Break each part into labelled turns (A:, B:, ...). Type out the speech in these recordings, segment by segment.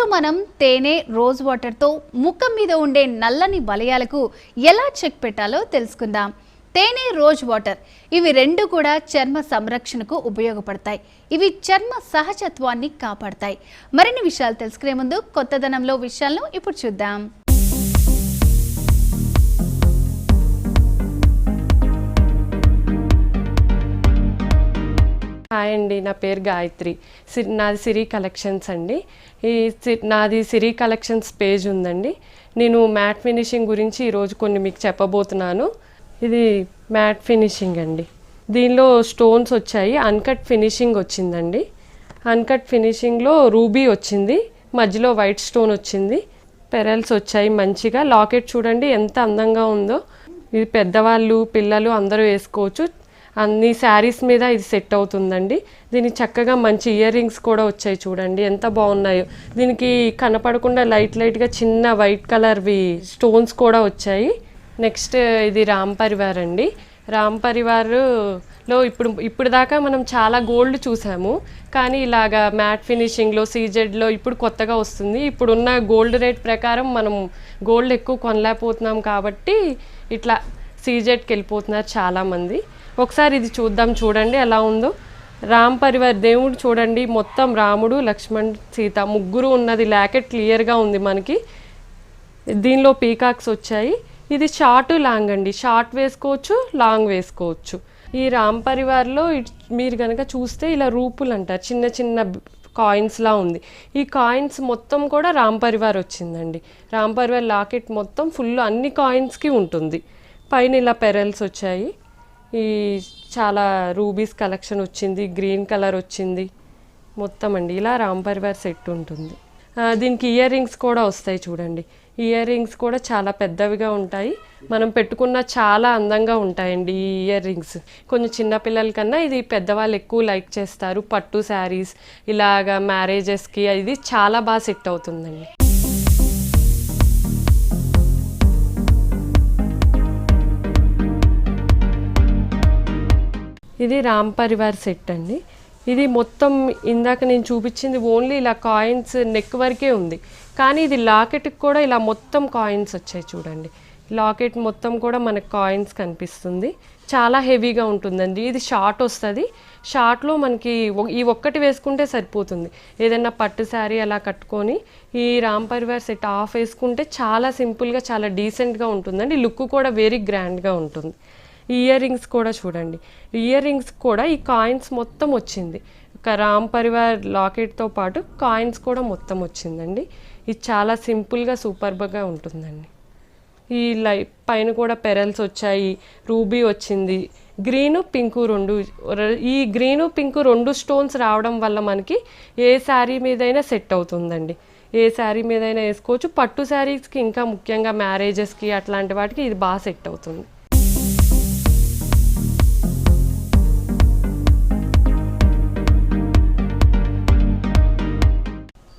A: ఇప్పుడు మనం తేనె రోజ్ వాటర్తో ముఖం మీద ఉండే నల్లని వలయాలకు ఎలా చెక్ పెట్టాలో తెలుసుకుందాం. తేనె రోజ్ వాటర్ ఇవి రెండు కూడా చర్మ సంరక్షణకు ఉపయోగపడతాయి. ఇవి చర్మ సహజత్వాన్ని కాపాడతాయి. మరిన్ని విషయాలు తెలుసుకునే ముందు కొత్తదనంలో విషయాలను ఇప్పుడు చూద్దాం.
B: హాయ్ అండి, నా పేరు గాయత్రి. నాది సిరి కలెక్షన్స్ అండి. నాది సిరి కలెక్షన్స్ పేజ్ ఉందండి. నేను మ్యాట్ ఫినిషింగ్ గురించి ఈరోజు కొన్ని మీకు చెప్పబోతున్నాను. ఇది మ్యాట్ ఫినిషింగ్ అండి. దీనిలో స్టోన్స్ వచ్చాయి, అన్కట్ ఫినిషింగ్ వచ్చిందండి. అన్కట్ ఫినిషింగ్లో రూబీ వచ్చింది, మధ్యలో వైట్ స్టోన్ వచ్చింది, పెరల్స్ వచ్చాయి మంచిగా. లాకెట్ చూడండి ఎంత అందంగా ఉందో. ఇది పెద్దవాళ్ళు పిల్లలు అందరూ వేసుకోవచ్చు. అన్ని శారీస్ మీద ఇది సెట్ అవుతుందండి. దీనికి చక్కగా మంచి ఇయర్ రింగ్స్ కూడా వచ్చాయి చూడండి ఎంత బాగున్నాయో. దీనికి కనపడకుండా లైట్గా చిన్న వైట్ కలర్వి స్టోన్స్ కూడా వచ్చాయి. నెక్స్ట్ ఇది రామ్ పరివార్ అండి. రామ్ పరివార్లో ఇప్పుడు దాకా మనం చాలా గోల్డ్ చూసాము, కానీ ఇలాగా మ్యాట్ ఫినిషింగ్లో సీజెడ్లో ఇప్పుడు కొత్తగా వస్తుంది. ఇప్పుడున్న గోల్డ్ రేట్ ప్రకారం మనం గోల్డ్ ఎక్కువ కొనలేకపోతున్నాం కాబట్టి ఇట్లా సీజెడ్కి వెళ్ళిపోతున్నారు చాలామంది. ఒకసారి ఇది చూద్దాం, చూడండి ఎలా ఉందో. రామ్ పరివార్ దేవుడు చూడండి, మొత్తం రాముడు లక్ష్మణ్ సీత ముగ్గురు ఉన్నది. లాకెట్ క్లియర్గా ఉంది మనకి. దీనిలో పీకాక్స్ వచ్చాయి. ఇది షార్ట్ లాంగ్ అండి, షార్ట్ వేసుకోవచ్చు, లాంగ్ వేసుకోవచ్చు. ఈ రామ్ పరివార్లో మీరు కనుక చూస్తే ఇలా రూపులు అంటారు, చిన్న చిన్న కాయిన్స్లా ఉంది. ఈ కాయిన్స్ మొత్తం కూడా రామ్ పరివార్ వచ్చిందండి. రామ్ పరివార్ లాకెట్ మొత్తం ఫుల్ అన్ని కాయిన్స్కి ఉంటుంది. పైన ఇలా పెరల్స్ వచ్చాయి. ఈ చాలా రూబీస్ కలెక్షన్ వచ్చింది, గ్రీన్ కలర్ వచ్చింది మొత్తం అండి. ఇలా రామ్ పరివార్ సెట్ ఉంటుంది. దీనికి ఇయర్ రింగ్స్ కూడా వస్తాయి చూడండి. ఇయర్ రింగ్స్ కూడా చాలా పెద్దవిగా ఉంటాయి, మనం పెట్టుకున్న చాలా అందంగా ఉంటాయండి ఈ ఇయర్ రింగ్స్. కొంచెం చిన్నపిల్లల కన్నా ఇది పెద్దవాళ్ళు ఎక్కువ లైక్ చేస్తారు. పట్టు శారీస్ ఇలాగా మ్యారేజెస్కి ఇది చాలా బాగా సెట్ అవుతుందండి. ఇది రామ్ పరివార్ సెట్ అండి. ఇది మొత్తం ఇందాక నేను చూపించింది ఓన్లీ ఇలా కాయిన్స్ నెక్ వరకే ఉంది, కానీ ఇది లాకెట్కి కూడా ఇలా మొత్తం కాయిన్స్ వచ్చాయి చూడండి. లాకెట్ మొత్తం కూడా మనకు కాయిన్స్ కనిపిస్తుంది. చాలా హెవీగా ఉంటుందండి. ఇది షార్ట్ వస్తుంది. షార్ట్లో మనకి ఈ ఒక్కటి వేసుకుంటే సరిపోతుంది. ఏదైనా పట్టు శారీ అలా కట్టుకొని ఈ రామ్ పరివార్ సెట్ ఆఫ్ వేసుకుంటే చాలా సింపుల్గా చాలా డీసెంట్గా ఉంటుందండి. లుక్ కూడా వెరీ గ్రాండ్గా ఉంటుంది. ఇయర్ రింగ్స్ కూడా చూడండి, ఇయర్ రింగ్స్ కూడా ఈ కాయిన్స్ మొత్తం వచ్చింది. ఒక రామ్ పరివార్ లాకెట్తో పాటు కాయిన్స్ కూడా మొత్తం వచ్చిందండి. ఇది చాలా సింపుల్గా సూపర్గా ఉంటుందండి. ఈ పైన కూడా పెరల్స్ వచ్చాయి, రూబీ వచ్చింది, గ్రీను పింకు రెండు. ఈ గ్రీను పింకు రెండు స్టోన్స్ రావడం వల్ల మనకి ఏ శారీ మీదైనా సెట్ అవుతుందండి. ఏ శారీ మీదైనా వేసుకోవచ్చు. పట్టు శారీస్కి ఇంకా ముఖ్యంగా మ్యారేజెస్కి అట్లాంటి వాటికి ఇది బాగా సెట్ అవుతుంది.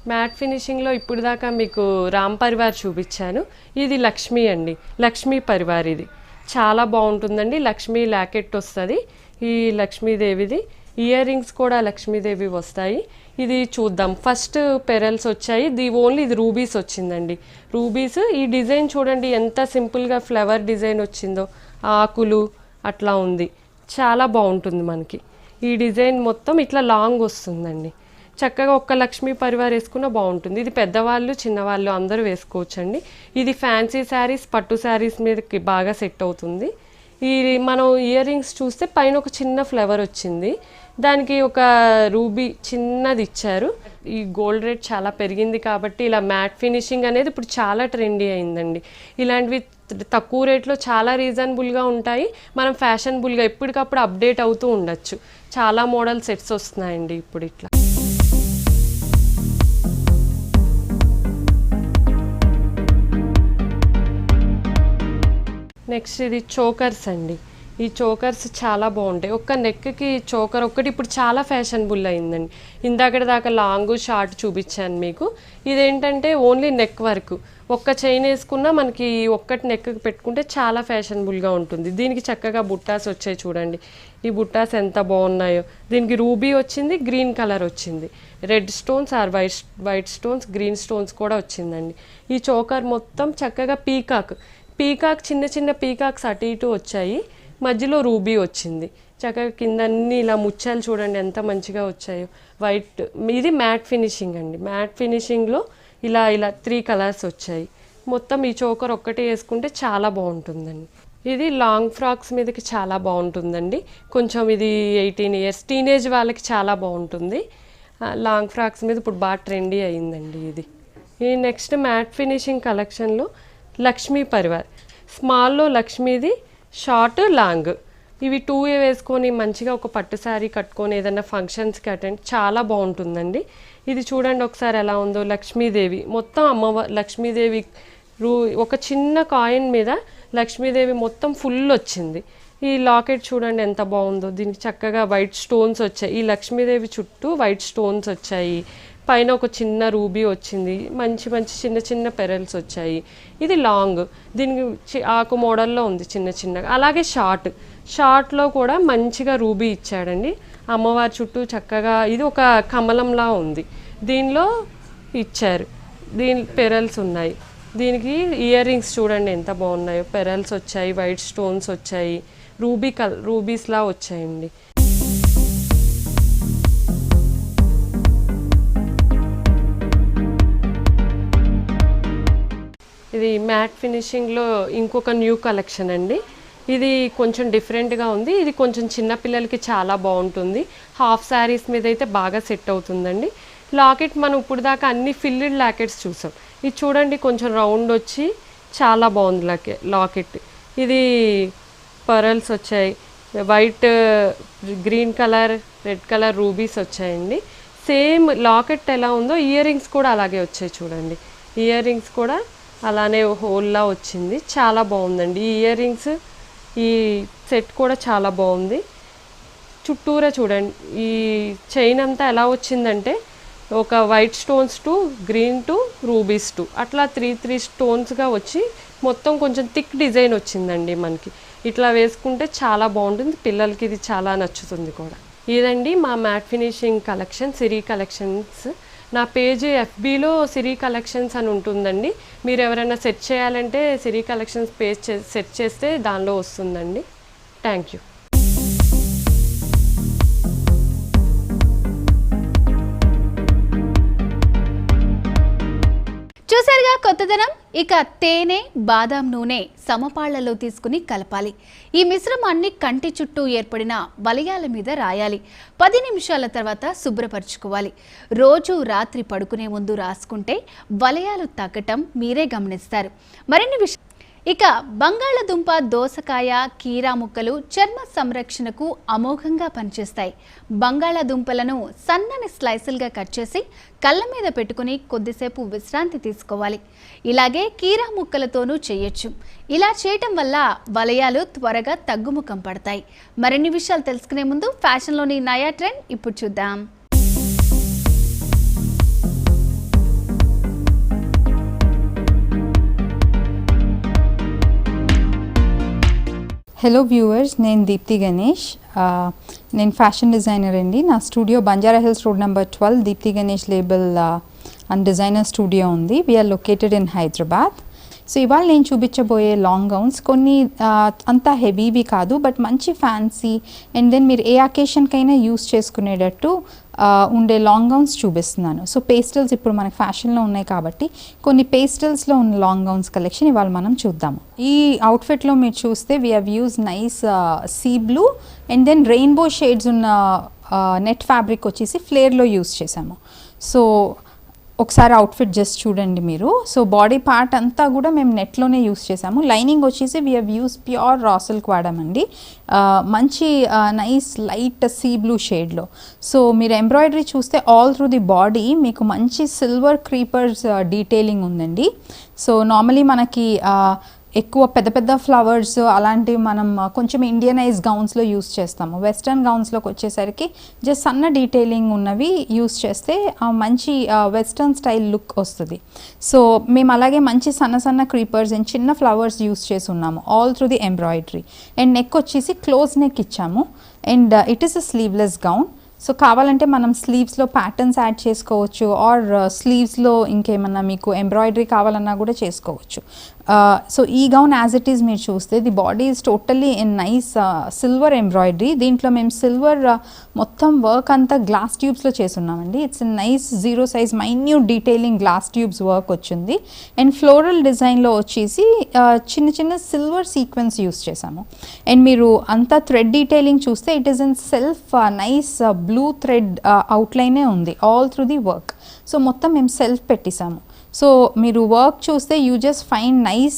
B: మ్యాట్ ఫినిషింగ్లో ఇప్పుడు దాకా మీకు రామ్ పరివార్ చూపించాను. ఇది లక్ష్మీ అండి, లక్ష్మీ పరివార్. ఇది చాలా బాగుంటుందండి. లక్ష్మీ లాకెట్ వస్తుంది. ఈ లక్ష్మీదేవిది ఇయర్ రింగ్స్ కూడా లక్ష్మీదేవి వస్తాయి. ఇది చూద్దాం. ఫస్ట్ పెరల్స్ వచ్చాయి. ఓన్లీ ఇది రూబీస్ వచ్చిందండి. రూబీస్ ఈ డిజైన్ చూడండి ఎంత సింపుల్గా ఫ్లవర్ డిజైన్ వచ్చిందో, ఆకులు అట్లా ఉంది. చాలా బాగుంటుంది మనకి. ఈ డిజైన్ మొత్తం ఇట్లా లాంగ్ వస్తుందండి. చక్కగా ఒక్క లక్ష్మీ పరివార్ వేసుకున్న బాగుంటుంది. ఇది పెద్దవాళ్ళు చిన్నవాళ్ళు అందరూ వేసుకోవచ్చండి. ఇది ఫ్యాన్సీ శారీస్ పట్టు శారీస్ మీదకి బాగా సెట్ అవుతుంది. ఈ మనం ఇయర్ రింగ్స్ చూస్తే పైన ఒక చిన్న ఫ్లవర్ వచ్చింది, దానికి ఒక రూబీ చిన్నది ఇచ్చారు. ఈ గోల్డ్ రేట్ చాలా పెరిగింది కాబట్టి ఇలా మ్యాట్ ఫినిషింగ్ అనేది ఇప్పుడు చాలా ట్రెండీ అయిందండి. ఇలాంటివి తక్కువ రేట్లో చాలా రీజనబుల్గా ఉంటాయి. మనం ఫ్యాషనబుల్గా ఎప్పటికప్పుడు అప్డేట్ అవుతూ ఉండొచ్చు. చాలా మోడల్ సెట్స్ వస్తున్నాయండి ఇప్పుడు ఇట్లా. నెక్స్ట్ ఇది చోకర్స్ అండి. ఈ చోకర్స్ చాలా బాగుంటాయి. ఒక్క నెక్కి చోకర్ ఒక్కటి ఇప్పుడు చాలా ఫ్యాషనబుల్ అయిందండి. ఇందాకటి దాకా లాంగ్ షార్ట్ చూపించాను మీకు. ఇదేంటంటే ఓన్లీ నెక్ వరకు ఒక్క చైన్ వేసుకున్నా మనకి ఒక్కటి నెక్కి పెట్టుకుంటే చాలా ఫ్యాషనబుల్గా ఉంటుంది. దీనికి చక్కగా బుట్టాస్ వచ్చాయి చూడండి. ఈ బుట్టాస్ ఎంత బాగున్నాయో. దీనికి రూబీ వచ్చింది, గ్రీన్ కలర్ వచ్చింది. Red stones or white stones, green stones కూడా వచ్చిందండి. ఈ చోకర్ మొత్తం చక్కగా పీకాక్ చిన్న చిన్న పీకాక్స్ అటు ఇటు వచ్చాయి, మధ్యలో రూబీ వచ్చింది. చక్కగా కింద అన్ని ఇలా ముత్యాలు చూడండి ఎంత మంచిగా వచ్చాయో. వైట్, ఇది మ్యాట్ ఫినిషింగ్ అండి. మ్యాట్ ఫినిషింగ్లో ఇలా 3 కలర్స్ వచ్చాయి. మొత్తం ఈ చోకర్ ఒక్కటే వేసుకుంటే చాలా బాగుంటుందండి. ఇది లాంగ్ ఫ్రాక్స్ మీదకి చాలా బాగుంటుందండి. కొంచెం ఇది 18 ఇయర్స్ టీనేజ్ వాళ్ళకి చాలా బాగుంటుంది. లాంగ్ ఫ్రాక్స్ మీద ఇప్పుడు బాగా ట్రెండీ అయిందండి ఇది. ఈ నెక్స్ట్ మ్యాట్ ఫినిషింగ్ కలెక్షన్లో లక్ష్మీ పరివార్, స్మాల్లో లక్ష్మీది షార్ట్ లాంగ్, ఇవి 2 వేసుకొని మంచిగా ఒక పట్టు శారీ కట్టుకొని ఏదైనా ఫంక్షన్స్కి అటెండ్ చాలా బాగుంటుందండి. ఇది చూడండి ఒకసారి ఎలా ఉందో. లక్ష్మీదేవి మొత్తం లక్ష్మీదేవి ఒక చిన్న కాయిన్ మీద లక్ష్మీదేవి మొత్తం ఫుల్ వచ్చింది. ఈ లాకెట్ చూడండి ఎంత బాగుందో. దీనికి చక్కగా వైట్ స్టోన్స్ వచ్చాయి. ఈ లక్ష్మీదేవి చుట్టూ వైట్ స్టోన్స్ వచ్చాయి. పైన ఒక చిన్న రూబీ వచ్చింది. మంచి చిన్న చిన్న పెరల్స్ వచ్చాయి. ఇది లాంగ్, దీనికి ఆకు మోడల్లో ఉంది చిన్న చిన్నగా. అలాగే షార్ట్లో కూడా మంచిగా రూబీ ఇచ్చాడండి. అమ్మవారి చుట్టూ చక్కగా ఇది ఒక కమలంలా ఉంది. దీనిలో ఇచ్చారు. దీని పెరల్స్ ఉన్నాయి. దీనికి ఇయర్ రింగ్స్ చూడండి ఎంత బాగున్నాయో. పెరల్స్ వచ్చాయి, వైట్ స్టోన్స్ వచ్చాయి, రూబీస్లా వచ్చాయండి. ఇది మ్యాట్ ఫినిషింగ్లో ఇంకొక న్యూ కలెక్షన్ అండి. ఇది కొంచెం డిఫరెంట్గా ఉంది. ఇది కొంచెం చిన్నపిల్లలకి చాలా బాగుంటుంది. హాఫ్ శారీస్ మీద అయితే బాగా సెట్ అవుతుందండి. లాకెట్ మనం ఇప్పుడు దాకా అన్ని ఫిల్డ్ లాకెట్స్ చూసాం. ఇది చూడండి కొంచెం రౌండ్ వచ్చి చాలా బాగుంది లాకెట్. ఇది పరల్స్ వచ్చాయి, white, green colour, red colour rubies వచ్చాయండి. సేమ్ లాకెట్ ఎలా ఉందో ఇయర్ రింగ్స్ కూడా అలాగే వచ్చాయి చూడండి. ఇయర్ రింగ్స్ కూడా అలానే హోల్లా వచ్చింది. చాలా బాగుందండి ఈ ఇయర్ రింగ్స్. ఈ సెట్ కూడా చాలా బాగుంది. చుట్టూరా చూడండి ఈ చైన్ అంతా ఎలా వచ్చిందంటే ఒక white stones to green to rubies to అట్లా 3 స్టోన్స్గా వచ్చి మొత్తం కొంచెం థిక్ డిజైన్ వచ్చిందండి మనకి. ఇట్లా వేసుకుంటే చాలా బాగుంటుంది. పిల్లలకి ఇది చాలా నచ్చుతుంది కూడా. ఇదండి మా మ్యాట్ ఫినిషింగ్ కలెక్షన్, సిరి కలెక్షన్స్. నా పేజ్ FBలో సిరి కలెక్షన్స్ అని ఉంటుందండి. మీరు ఎవరైనా సెర్చ్ చేయాలంటే సిరి కలెక్షన్స్ పేజ్ సెర్చ్ చేస్తే దానిలో వస్తుందండి. Thank you.
A: చూసారుగా కొత్తదనం. ఇక తేనె, బాదాం నూనె సమపాళ్లలో తీసుకుని కలపాలి. ఈ మిశ్రమాన్ని కంటి చుట్టూ ఏర్పడిన వలయాల మీద రాయాలి. 10 నిమిషాల తర్వాత శుభ్రపరచుకోవాలి. రోజు రాత్రి పడుకునే ముందు రాసుకుంటే వలయాలు తగ్గటం మీరే గమనిస్తారు. మరిన్ని విషయాలు ఇక బంగాళదుంప, దోసకాయ, కీరా ముక్కలు చర్మ సంరక్షణకు అమోఘంగా పనిచేస్తాయి. బంగాళదుంపలను సన్నని స్లైసులుగా కట్ చేసి కళ్ళ మీద పెట్టుకుని కొద్దిసేపు విశ్రాంతి తీసుకోవాలి. ఇలాగే కీరా ముక్కలతోనూ చేయొచ్చు. ఇలా చేయటం వల్ల వలయాలు త్వరగా తగ్గుముఖం పడతాయి. మరిన్ని విషయాలు తెలుసుకునే ముందు ఫ్యాషన్లోని నయా ట్రెండ్ ఇప్పుడు చూద్దాం.
C: హలో వ్యూవర్స్, నేను దీప్తి గణేష్. నేను ఫ్యాషన్ డిజైనర్ అండి. నా studio Banjara hills road number 12 Deepthi Ganesh label and designer studio ఉంది. We're located in Hyderabad. So ఇవాళ నేను చూపించబోయే లాంగ్ గౌన్స్ కొన్ని అంతా హెవీవి కాదు, బట్ మంచి ఫ్యాన్సీ అండ్ దెన్ మీరు ఏ అకేషన్కైనా యూస్ చేసుకునేటట్టు ఉండే లాంగ్ గౌన్స్ చూపిస్తున్నాను. సో పేస్టల్స్ ఇప్పుడు మనకి ఫ్యాషన్లో ఉన్నాయి కాబట్టి కొన్ని పేస్టల్స్లో ఉన్న లాంగ్ గౌన్స్ కలెక్షన్ ఇవాళ మనం చూద్దాము. ఈ అవుట్ఫిట్లో మీరు చూస్తే we have use nice sea blue and then rainbow shades ఉన్న నెట్ ఫ్యాబ్రిక్ వచ్చేసి ఫ్లేర్లో యూజ్ చేసాము. సో ఒకసారి అవుట్ఫిట్ జస్ట్ చూడండి మీరు. సో బాడీ పార్ట్ అంతా కూడా మేము నెట్లోనే యూస్ చేసాము. లైనింగ్ వచ్చేసి we have use pure raw silk వాడామండి. మంచి నైస్ లైట్ సీ బ్లూ షేడ్లో. సో మీరు ఎంబ్రాయిడరీ చూస్తే ఆల్ త్రూ ది బాడీ మీకు మంచి సిల్వర్ క్రీపర్స్ డీటెయిలింగ్ ఉందండి. సో నార్మలీ మనకి ఎక్కువ పెద్ద పెద్ద ఫ్లవర్స్ అలాంటివి మనం కొంచెం ఇండియనైజ్ గౌన్స్లో యూస్ చేస్తాము. వెస్ట్రన్ గౌన్స్లోకి వచ్చేసరికి జస్ట్ సన్న డీటెయిలింగ్ ఉన్నవి యూస్ చేస్తే మంచి వెస్ట్రన్ స్టైల్ లుక్ వస్తుంది. సో మేము అలాగే మంచి సన్న సన్న క్రీపర్స్ అండ్ చిన్న ఫ్లవర్స్ యూస్ చేసి ఉన్నాము all through the embroidery. And neck వచ్చేసి క్లోజ్ నెక్ ఇచ్చాము. And it is a sleeveless gown. So కావాలంటే మనం స్లీవ్స్లో ప్యాటర్న్స్ యాడ్ చేసుకోవచ్చు, ఆర్ స్లీవ్స్లో ఇంకేమన్నా మీకు ఎంబ్రాయిడరీ కావాలన్నా కూడా చేసుకోవచ్చు. సో ఈ గౌన్ యాజ్ ఇట్ ఈస్ మీరు చూస్తే the body is totally in nice silver embroidery. దీంట్లో మేము సిల్వర్ మొత్తం వర్క్ అంతా గ్లాస్ ట్యూబ్స్లో చేసున్నామండి. It's nice 0 size minute detailing glass tubes work వచ్చింది. అండ్ ఫ్లోరల్ డిజైన్లో వచ్చేసి చిన్న చిన్న సిల్వర్ సీక్వెన్స్ యూస్ చేసాము. అండ్ మీరు అంతా థ్రెడ్ డీటెయిలింగ్ చూస్తే it is in self nice blue thread అవుట్లైనే ఉంది all through the work. So మొత్తం మేము సెల్ఫ్ పెట్టేసాము. సో మీరు వర్క్ చూస్తే you just find nice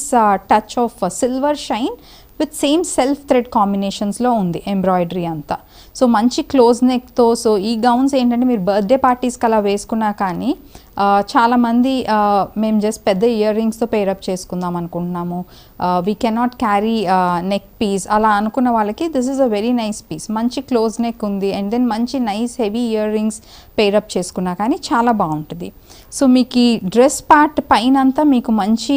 C: touch of silver shine with same self thread కాంబినేషన్స్లో ఉంది ఎంబ్రాయిడరీ అంతా. సో మంచి క్లోజ్ నెక్తో. సో ఈ గౌన్స్ ఏంటంటే మీరు బర్త్డే పార్టీస్కి అలా వేసుకున్నా కానీ చాలామంది మేము జస్ట్ పెద్ద ఇయర్ రింగ్స్తో పేరప్ చేసుకుందాం అనుకుంటున్నాము, we cannot carry neck piece అలా అనుకున్న వాళ్ళకి this is a very nice piece. మంచి క్లోజ్ నెక్ ఉంది అండ్ దెన్ మంచి nice heavy earrings pair up చేసుకున్నా కానీ చాలా బాగుంటుంది. సో మీకు ఈ డ్రెస్ పార్ట్ పైన అంతా మీకు మంచి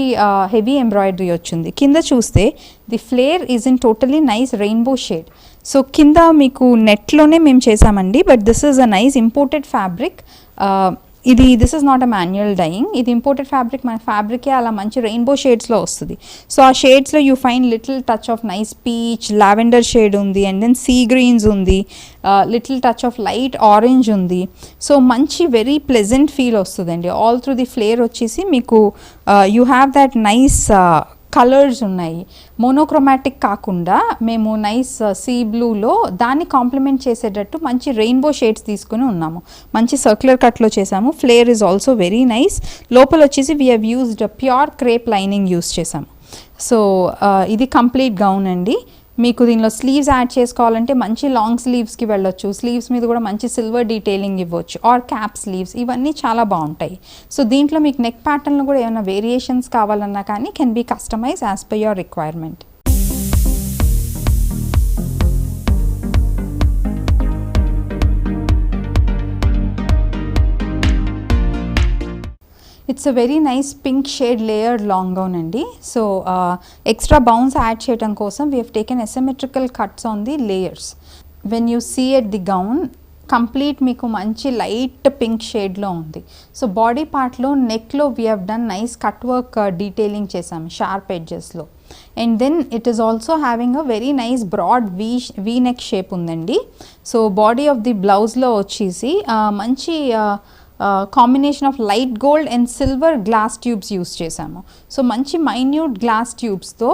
C: హెవీ ఎంబ్రాయిడరీ వచ్చింది. కింద చూస్తే the flare is in totally nice rainbow shade. So కింద మీకు నెట్లోనే మేము చేసామండి, but this is a nice imported fabric. This is not a manual dyeing, ఇది ఇంపోర్టెడ్ ఫ్యాబ్రిక్. మన ఫ్యాబ్రికే అలా మంచి రెయిన్బో షేడ్స్లో వస్తుంది. సో ఆ షేడ్స్లో you find little touch of nice peach, lavender shade ఉంది అండ్ దెన్ సీ గ్రీన్స్ ఉంది, little touch of light orange ఉంది. సో మంచి వెరీ ప్లెజెంట్ ఫీల్ వస్తుందండి. ఆల్ త్రూ ది ఫ్లేర్ వచ్చేసి మీకు you have that nice colours ఉన్నాయి. Monochromatic కాకుండా మేము నైస్ సీ బ్లూలో దాన్ని కాంప్లిమెంట్ చేసేటట్టు మంచి రెయిన్బో షేడ్స్ తీసుకుని ఉన్నాము. మంచి సర్క్యులర్ కట్లో చేసాము. Flare is also very nice. లోపల వచ్చేసి we have used pure crepe lining use చేసాము. సో ఇది కంప్లీట్ గౌన్ అండి. మీకు దీనిలో స్లీవ్స్ యాడ్ చేసుకోవాలంటే మంచి లాంగ్ స్లీవ్స్కి వెళ్ళొచ్చు. స్లీవ్స్ మీద కూడా మంచి సిల్వర్ డీటెయిలింగ్ ఇవ్వచ్చు, ఆర్ క్యాప్ స్లీవ్స్, ఇవన్నీ చాలా బాగుంటాయి. సో దీంట్లో మీకు నెక్ ప్యాటర్న్లో కూడా ఏమైనా వేరియేషన్స్ కావాలన్నా కానీ can be customize as per your requirement. It's a very nice pink shade layered long gown అండి. సో ఎక్స్ట్రా బౌన్స్ యాడ్ చేయడం కోసం we have taken asymmetrical cuts on the layers. When you see at the gown complete మీకు మంచి light pink షేడ్లో ఉంది. So body పార్ట్లో నెక్లో we have done nice cut work detailing చేసాము షార్ప్ ఎడ్జెస్లో. And then it is also having a very nice broad V neck shape ఉందండి. So body of the బ్లౌజ్లో వచ్చేసి మంచి combination of light gold and silver glass tubes use చేసాము. So మంచి minute glass ట్యూబ్స్తో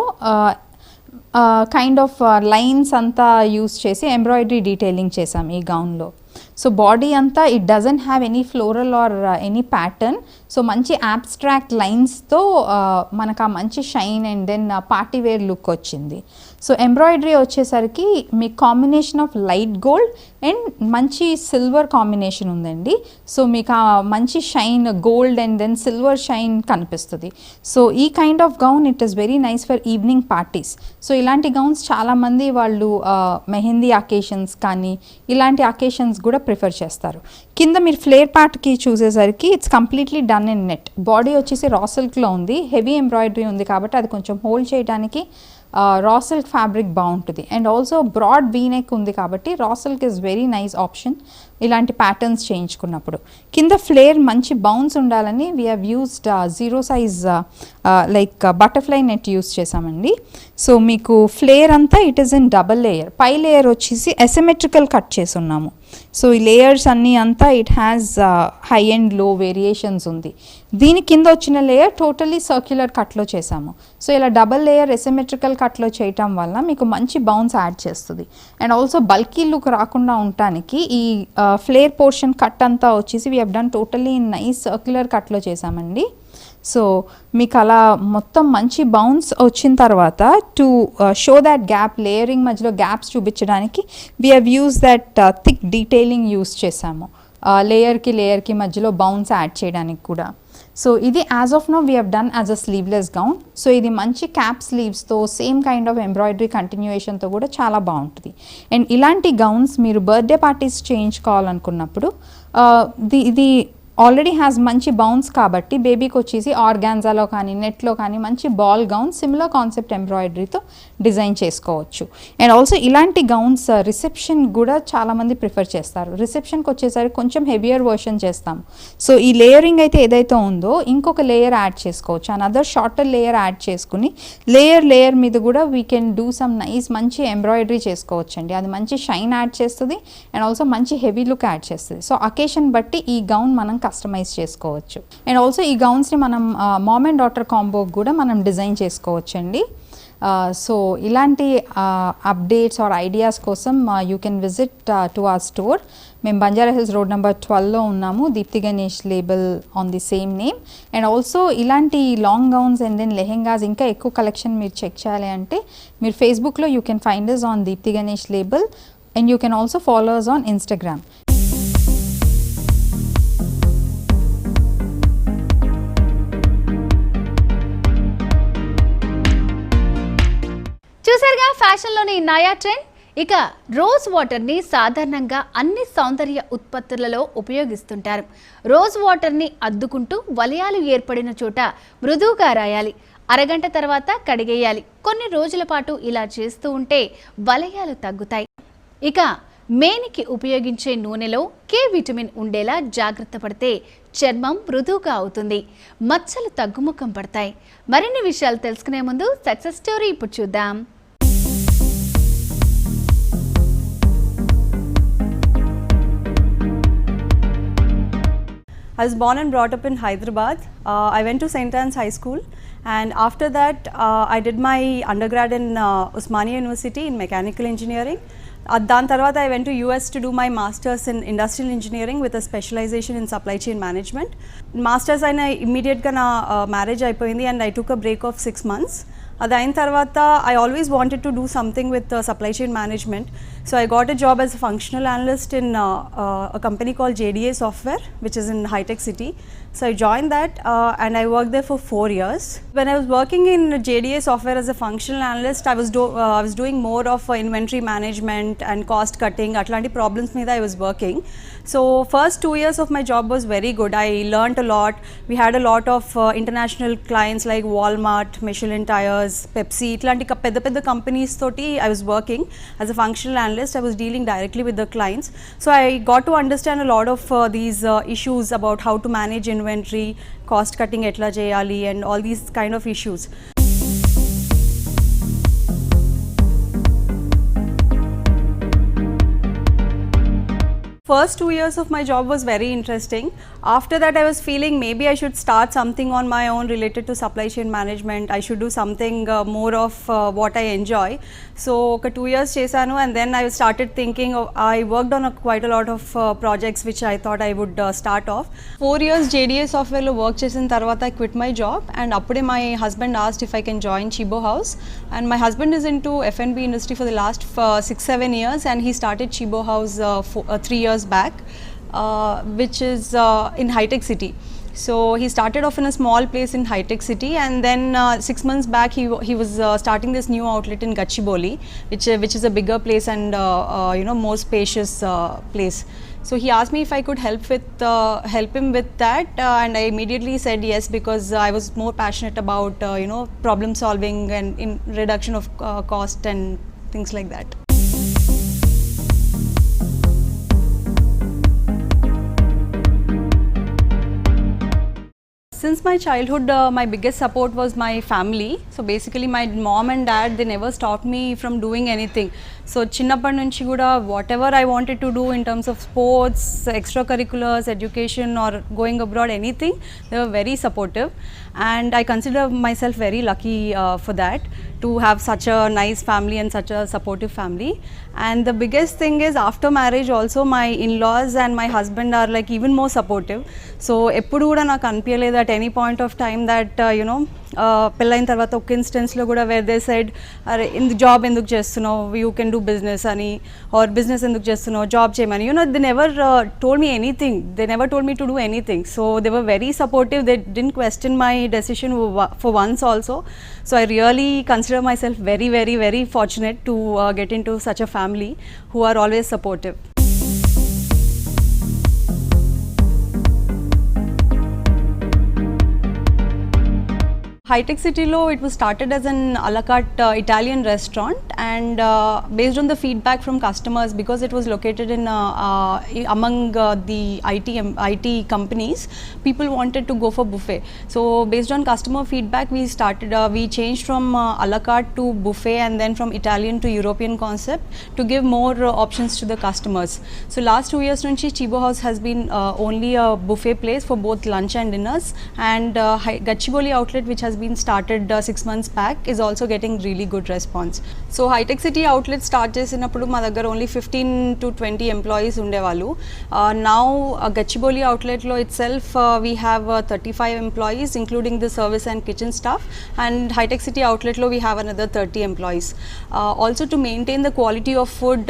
C: kind of lines అంతా use చేసి embroidery detailing చేసాము ఈ గౌన్లో. సో బాడీ అంతా it doesn't have any floral or any pattern. So మంచి abstract లైన్స్తో మనకు ఆ మంచి shine and then party wear look వచ్చింది. సో ఎంబ్రాయిడరీ వచ్చేసరికి మీకు combination of light gold and మంచి సిల్వర్ కాంబినేషన్ ఉందండి. సో మీకు ఆ మంచి shine gold and then silver shine కనిపిస్తుంది. సో ఈ kind of gown it is very nice for evening parties. So ఇలాంటి గౌన్స్ చాలామంది వాళ్ళు మెహందీ అకేషన్స్ కానీ ఇలాంటి అకేషన్స్ కూడా ప్రిఫర్ చేస్తారు. కింద మీరు ఫ్లేర్ పార్ట్కి చూసేసరికి it's completely done in net. Body వచ్చేసి రా సిల్క్లో ఉంది, హెవీ ఎంబ్రాయిడరీ ఉంది కాబట్టి అది కొంచెం హోల్డ్ చేయడానికి రా సిల్క్ ఫ్యాబ్రిక్ బాగుంటుంది. And also broad V neck ఉంది కాబట్టి raw silk is very nice option ఇలాంటి ప్యాటర్న్స్ చేయించుకున్నప్పుడు. కింద ఫ్లేర్ మంచి బౌన్స్ ఉండాలని we have used 0 size like butterfly net use చేసామండి. సో మీకు ఫ్లేర్ అంతా it is in double layer. పై లేయర్ వచ్చేసి అసిమెట్రికల్ కట్ చేసి ఉన్నాము. సో ఈ లేయర్స్ అన్నీ అంతా it has high and low variations ఉంది. దీని కింద వచ్చిన లేయర్ టోటలీ సర్క్యులర్ కట్లో చేసాము. సో ఇలా డబల్ లేయర్ అసిమెట్రికల్ కట్లో చేయటం వల్ల మీకు మంచి బౌన్స్ యాడ్ చేస్తుంది. అండ్ ఆల్సో బల్కీ లుక్ రాకుండా ఉండటానికి ఈ ఫ్లేర్ పోర్షన్ కట్ అంతా వచ్చేసి we have done totally in nice circular కట్లో చేసామండి. సో మీకు అలా మొత్తం మంచి బౌన్స్ వచ్చిన తర్వాత to show that gap, layering మధ్యలో గ్యాప్స్ చూపించడానికి we have use that thick detailing use చేసాము లేయర్కి మధ్యలో బౌన్స్ యాడ్ చేయడానికి కూడా. సో ఇది as of now we have done as a sleeveless gown. So ఇది మంచి క్యాప్ స్లీవ్స్తో సేమ్ కైండ్ ఆఫ్ ఎంబ్రాయిడరీ కంటిన్యూయేషన్తో కూడా చాలా బాగుంటుంది. అండ్ ఇలాంటి గౌన్స్ మీరు బర్త్డే పార్టీస్ చేయించుకోవాలనుకున్నప్పుడు ఇది ఆల్రెడీ హ్యాస్ మంచి బౌన్స్ కాబట్టి బేబీకి వచ్చేసి ఆర్గాన్జాలో కానీ నెట్లో కానీ మంచి బాల్ గౌన్ సిమిలర్ కాన్సెప్ట్ ఎంబ్రాయిడరీతో డిజైన్ చేసుకోవచ్చు. అండ్ ఆల్సో ఇలాంటి గౌన్స్ రిసెప్షన్ కూడా చాలామంది ప్రిఫర్ చేస్తారు. రిసెప్షన్కి వచ్చేసరికి కొంచెం హెవియర్ వర్షన్ చేస్తాం. సో ఈ లేయరింగ్ అయితే ఏదైతే ఉందో ఇంకొక లేయర్ యాడ్ చేసుకోవచ్చు, అనదర్ షార్టర్ లేయర్ యాడ్ చేసుకుని లేయర్ మీద కూడా we can do some nice మంచి ఎంబ్రాయిడరీ చేసుకోవచ్చు అండి. అది మంచి షైన్ యాడ్ చేస్తుంది అండ్ ఆల్సో మంచి హెవీ లుక్ యాడ్ చేస్తుంది. సో అకేషన్ బట్టి ఈ గౌన్ మనం కస్టమైజ్ చేసుకోవచ్చు. అండ్ ఆల్సో ఈ గౌన్స్ని మనం మామ్ అండ్ డాటర్ కాంబో కూడా మనం డిజైన్ చేసుకోవచ్చు అండి. సో ఇలాంటి అప్డేట్స్ ఆర్ ఐడియాస్ కోసం you can visit to our store. మేము బంజారా హిల్స్ రోడ్ నెంబర్ 12లో ఉన్నాము, Deepthi Ganesh label on the same name. And also ఇలాంటి long gowns and then lehengas ఇంకా ఎక్కువ కలెక్షన్ మీరు చెక్ చేయాలి అంటే మీరు ఫేస్బుక్లో you can find us on Deepthi Ganesh label and you can also follow us on Instagram.
A: చూసారుగా ఫ్యాషన్లోని నయా ట్రెండ్. ఇక రోజ్ వాటర్ని సాధారణంగా అన్ని సౌందర్య ఉత్పత్తులలో ఉపయోగిస్తుంటారు. రోజ్ వాటర్ని అద్దుకుంటూ వలయాలు ఏర్పడిన చోట మృదువుగా రాయాలి. అరగంట తర్వాత కడిగేయాలి. కొన్ని రోజుల పాటు ఇలా చేస్తూ ఉంటే వలయాలు తగ్గుతాయి. ఇక మేనికి ఉపయోగించే నూనెలో కే విటమిన్ ఉండేలా జాగ్రత్త పడితే చర్మం మృదువుగా అవుతుంది, మచ్చలు తగ్గుముఖం పడతాయి. మరిన్ని విషయాలు తెలుసుకునే ముందు సక్సెస్ స్టోరీ ఇప్పుడు చూద్దాం.
D: I was born and brought up in Hyderabad. I went to St. Anne's High School, and after that I did my undergrad in Osmania University in mechanical engineering. దాని తర్వాత I went to US to do my masters in industrial engineering with a specialization in supply chain management. Masters అయిన immediately నా marriage అయిపోయింది and I took a break of 6 months. అది అయిన తర్వాత I always wanted to do something with supply chain management. So I got a job as a functional analyst in a company called JDA Software, which is in High Tech City. So I joined that and I worked there for 4 years. When I was working in JDA Software as a functional analyst, I was doing more of inventory management and cost cutting. Atlanti problems meeda I was working. So first 2 years of my job was very good. I learned a lot. We had a lot of international clients like Walmart, Michelin Tires, Pepsi. Atlanti pedda companies toti I was working as a functional analyst. I was dealing directly with the clients. So I got to understand a lot of these issues about how to manage inventory, cost cutting etla cheyali and all these kind of issues. First 2 years of my job was very interesting. After that I was feeling maybe I should start something on my own related to supply chain management. I should do something more of what I enjoy. So 2 years chesanu and then I started thinking I worked on quite a lot of projects which I thought I would start off. 4 years JDA Software lo work chesin tarvata I quit my job and appude my husband asked if I can join Chibo House, and my husband is into F&B industry for the last 6-7 years and he started Chibo House 3 years back, which is in High Tech City. So he started off in a small place in High Tech City and then 6 months back he was starting this new outlet in Gachibowli, which is a bigger place and more spacious place. So he asked me if I could help him with that and I immediately said yes because I was more passionate about problem solving and in reduction of cost and things like that. Since my childhood, my biggest support was my family. So basically my mom and dad, they never stopped me from doing anything. So chinnapad nunchi kuda whatever I wanted to do in terms of sports, extracurriculars, education or going abroad, anything, they were very supportive and I consider myself very lucky for that, to have such a nice family and such a supportive family. And the biggest thing is after marriage also my in-laws and my husband are like even more supportive. So eppudu kuda naaku anpiyaleda at any point of time that పెళ్ళైన తర్వాత ఒక ఇన్స్టెన్స్లో కూడా where they said అరే job ఎందుకు చేస్తున్నావు, you can do business అని, or business ఎందుకు చేస్తున్నావు, జాబ్ చేయమని, they never told me anything, they never told me to do anything. So they were very supportive, they didn't question my decision for once also. So I really consider myself very very very fortunate to get into such a family who are always supportive. Hitech City lo it was started as an a la carte Italian restaurant, and based on the feedback from customers, because it was located in among the IT companies, people wanted to go for buffet. So based on customer feedback, we changed from a la carte to buffet, and then from Italian to European concept to give more options to the customers. So last 2 years nunchi Chibo House has been only a buffet place for both lunch and dinners, and Gachibowli outlet, which has been started 6 months back, is also getting really good response. So Hitech City outlet start చేసినప్పుడు మా దగ్గర only 15 to 20 employees ఉండేవాళ్ళు. Now Gachibowli outlet లో itself we have 35 employees including the service and kitchen staff, and Hitech City outlet లో we have another 30 employees. Also to maintain the quality of food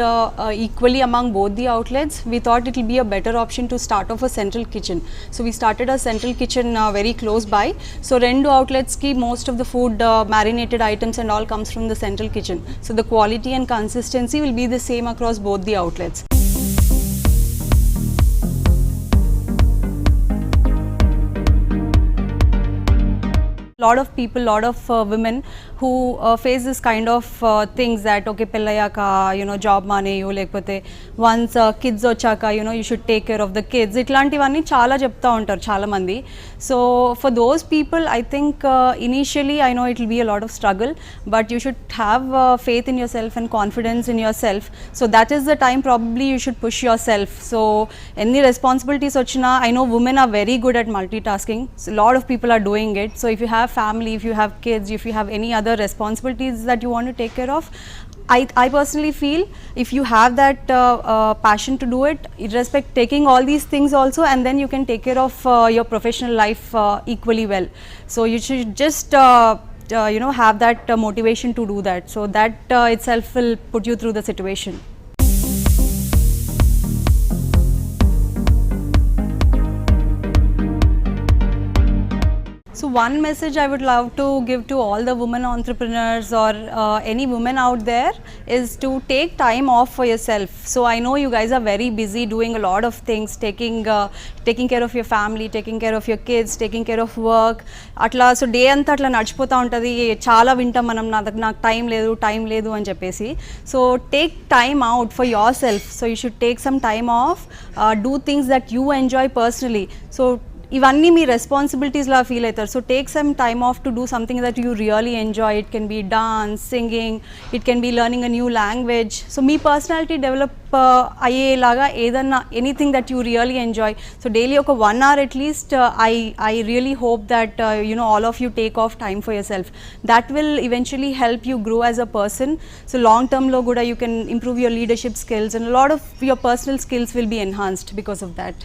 D: equally among both the outlets, we thought it will be a better option to start off a central kitchen. So we started a central kitchen very close by. So rendu outlets ki most of the food marinated items and all comes from the central kitchen. So the quality and consistency will be the same across both the outlets. Lot of people, lot of women who face this kind of things that okay pellayaka job maneyu lekapothe once kids ochaka you should take care of the kids, itlantivanni chaala chepta untaru chaala mandi. So for those people, I think initially I know it will be a lot of struggle, but you should have faith in yourself and confidence in yourself. So that is the time probably you should push yourself. So any responsibilities ochina, I know women are very good at multitasking, so a lot of people are doing it. So if you have family, if you have kids, if you have any other responsibilities that you want to take care of, I personally feel if you have that passion to do it, irrespective taking all these things also, and then you can take care of your professional life equally well. So you should just have that motivation to do that. So that itself will put you through the situation. So one message I would love to give to all the women entrepreneurs or any women out there is to take time off for yourself. So I know you guys are very busy doing a lot of things, taking care of your family, taking care of your kids, taking care of work. Atla so day anta atla nadchipota untadi, chaala vintam manam నాకు time లేదు అని చెప్పేసి. So take time out for yourself. So you should take some time off, do things that you enjoy personally. So ఇవన్నీ మీ responsibilities లా feel అవుతారు. So take some time off to do something that you really enjoy. It can be dance, singing, it can be learning a new language. So మీ personality develop అయ్యేలాగా ఏదన్నా anything that you really enjoy. So daily ఒక 1 hour at least I really hope that all of you take off time for yourself. That will eventually help you grow as a person. So long టర్మ్లో కూడా you can improve your leadership skills and lot of your personal skills will be enhanced because of that.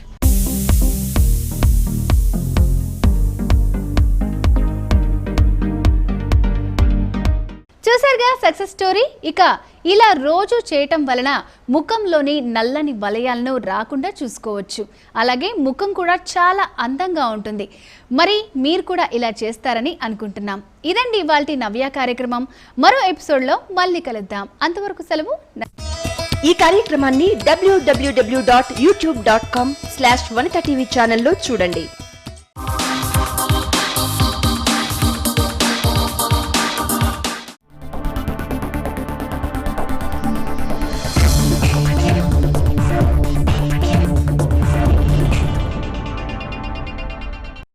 A: చూసారుగా success story. ఇక ఇలా రోజు చేయటం వలన ముఖంలోని నల్లని వలయాలను రాకుండా చూసుకోవచ్చు. అలాగే ముఖం కూడా చాలా అందంగా ఉంటుంది. మరి మీరు కూడా ఇలా చేస్తారని అనుకుంటున్నాం. ఇదండి ఇవాల్టి నవ్య కార్యక్రమం. మరో ఎపిసోడ్లో మళ్ళీ కలుద్దాం. అంతవరకు సెలవు.
E: ఈ కార్యక్రమాన్ని www.youtube.com/vanitha TV ఛానల్లో చూడండి.